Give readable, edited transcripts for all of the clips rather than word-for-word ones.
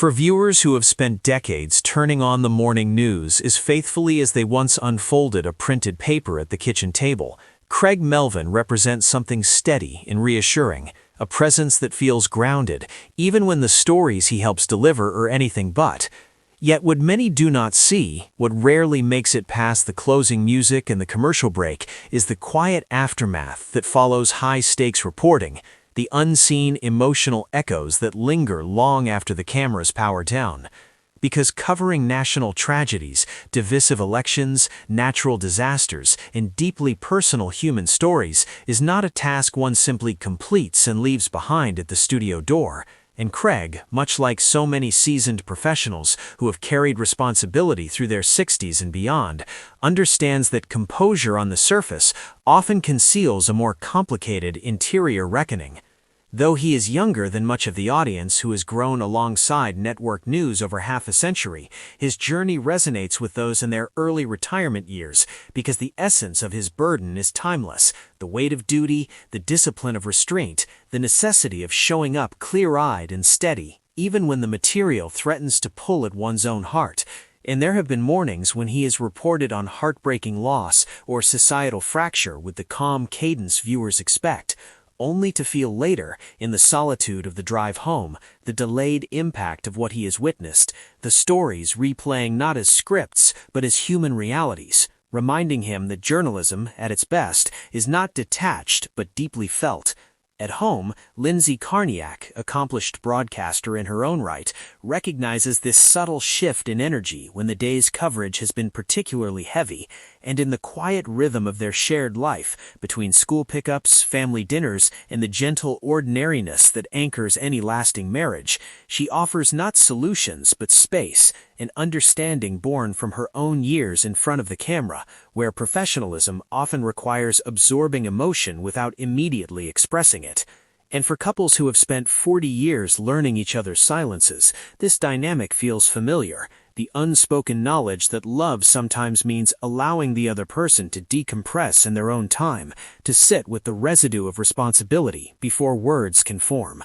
For viewers who have spent decades turning on the morning news as faithfully as they once unfolded a printed paper at the kitchen table, Craig Melvin represents something steady and reassuring, a presence that feels grounded, even when the stories he helps deliver are anything but. Yet what many do not see, what rarely makes it past the closing music and the commercial break, is the quiet aftermath that follows high-stakes reporting, the unseen emotional echoes that linger long after the cameras power down. Because covering national tragedies, divisive elections, natural disasters, and deeply personal human stories is not a task one simply completes and leaves behind at the studio door. And Craig, much like so many seasoned professionals who have carried responsibility through their 60s and beyond, understands that composure on the surface often conceals a more complicated interior reckoning. Though he is younger than much of the audience who has grown alongside network news over half a century, his journey resonates with those in their early retirement years because the essence of his burden is timeless: the weight of duty, the discipline of restraint, the necessity of showing up clear-eyed and steady, even when the material threatens to pull at one's own heart. And there have been mornings when he has reported on heartbreaking loss or societal fracture with the calm cadence viewers expect, only to feel later, in the solitude of the drive home, the delayed impact of what he has witnessed, the stories replaying not as scripts, but as human realities, reminding him that journalism, at its best, is not detached but deeply felt. At home, Lindsay Carniak, accomplished broadcaster in her own right, recognizes this subtle shift in energy when the day's coverage has been particularly heavy, and in the quiet rhythm of their shared life, between school pickups, family dinners, and the gentle ordinariness that anchors any lasting marriage, she offers not solutions but space, an understanding born from her own years in front of the camera, where professionalism often requires absorbing emotion without immediately expressing it. And for couples who have spent 40 years learning each other's silences, this dynamic feels familiar. The unspoken knowledge that love sometimes means allowing the other person to decompress in their own time, to sit with the residue of responsibility before words can form.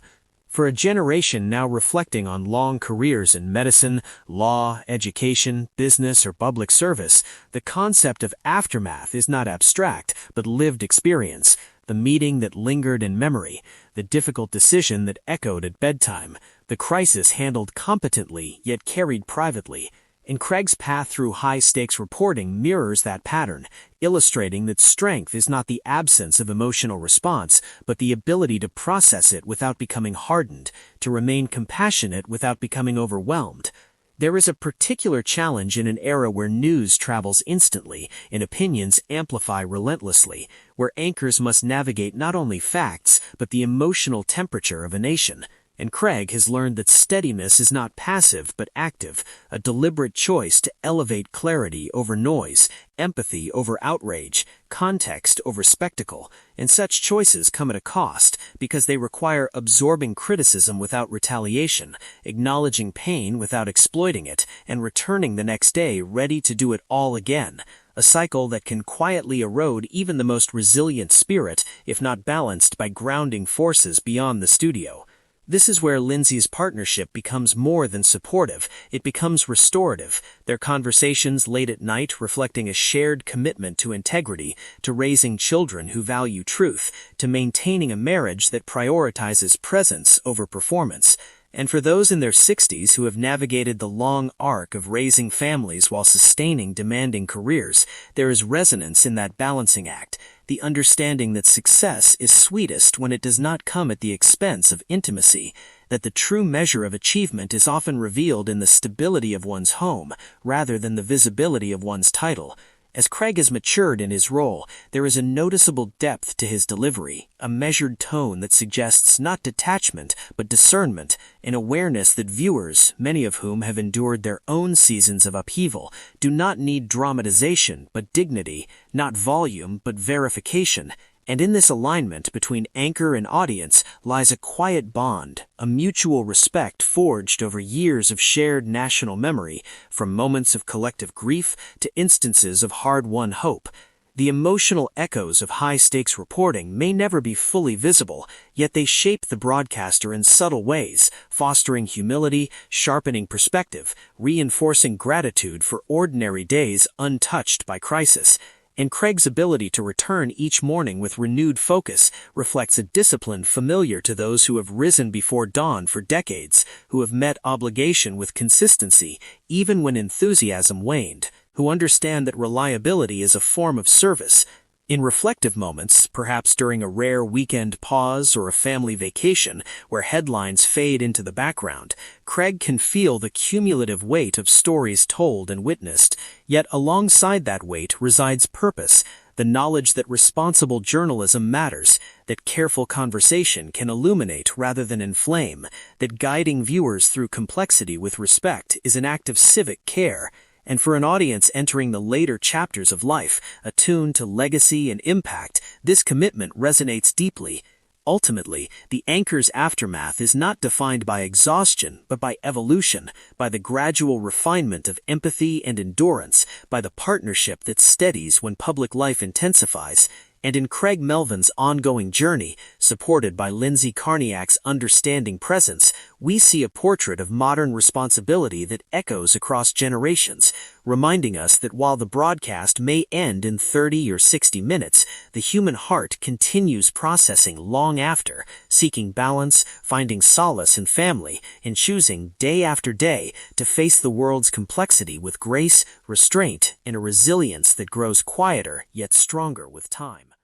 For a generation now reflecting on long careers in medicine, law, education, business, or public service, the concept of aftermath is not abstract, but lived experience. The meeting that lingered in memory, the difficult decision that echoed at bedtime, the crisis handled competently yet carried privately. And Craig's path through high-stakes reporting mirrors that pattern, illustrating that strength is not the absence of emotional response, but the ability to process it without becoming hardened, to remain compassionate without becoming overwhelmed. There is a particular challenge in an era where news travels instantly and opinions amplify relentlessly, where anchors must navigate not only facts, but the emotional temperature of a nation. And Craig has learned that steadiness is not passive but active, a deliberate choice to elevate clarity over noise, empathy over outrage, context over spectacle. And such choices come at a cost, because they require absorbing criticism without retaliation, acknowledging pain without exploiting it, and returning the next day ready to do it all again. A cycle that can quietly erode even the most resilient spirit if not balanced by grounding forces beyond the studio. This is where Lindsay's partnership becomes more than supportive, it becomes restorative, their conversations late at night reflecting a shared commitment to integrity, to raising children who value truth, to maintaining a marriage that prioritizes presence over performance. And for those in their 60s who have navigated the long arc of raising families while sustaining demanding careers, there is resonance in that balancing act, the understanding that success is sweetest when it does not come at the expense of intimacy, that the true measure of achievement is often revealed in the stability of one's home rather than the visibility of one's title. As Craig has matured in his role, there is a noticeable depth to his delivery, a measured tone that suggests not detachment, but discernment, an awareness that viewers, many of whom have endured their own seasons of upheaval, do not need dramatization, but dignity, not volume, but verification. And in this alignment between anchor and audience lies a quiet bond, a mutual respect forged over years of shared national memory, from moments of collective grief to instances of hard-won hope. The emotional echoes of high-stakes reporting may never be fully visible, yet they shape the broadcaster in subtle ways, fostering humility, sharpening perspective, reinforcing gratitude for ordinary days untouched by crisis. And Craig's ability to return each morning with renewed focus reflects a discipline familiar to those who have risen before dawn for decades, who have met obligation with consistency, even when enthusiasm waned, who understand that reliability is a form of service. In reflective moments, perhaps during a rare weekend pause or a family vacation where headlines fade into the background, Craig can feel the cumulative weight of stories told and witnessed. Yet alongside that weight resides purpose, the knowledge that responsible journalism matters, that careful conversation can illuminate rather than inflame, that guiding viewers through complexity with respect is an act of civic care. And for an audience entering the later chapters of life, attuned to legacy and impact, this commitment resonates deeply. Ultimately, the anchor's aftermath is not defined by exhaustion, but by evolution, by the gradual refinement of empathy and endurance, by the partnership that steadies when public life intensifies. And in Craig Melvin's ongoing journey, supported by Lindsay Carniac's understanding presence, we see a portrait of modern responsibility that echoes across generations, reminding us that while the broadcast may end in 30 or 60 minutes, the human heart continues processing long after, seeking balance, finding solace in family, and choosing day after day to face the world's complexity with grace, restraint, and a resilience that grows quieter yet stronger with time.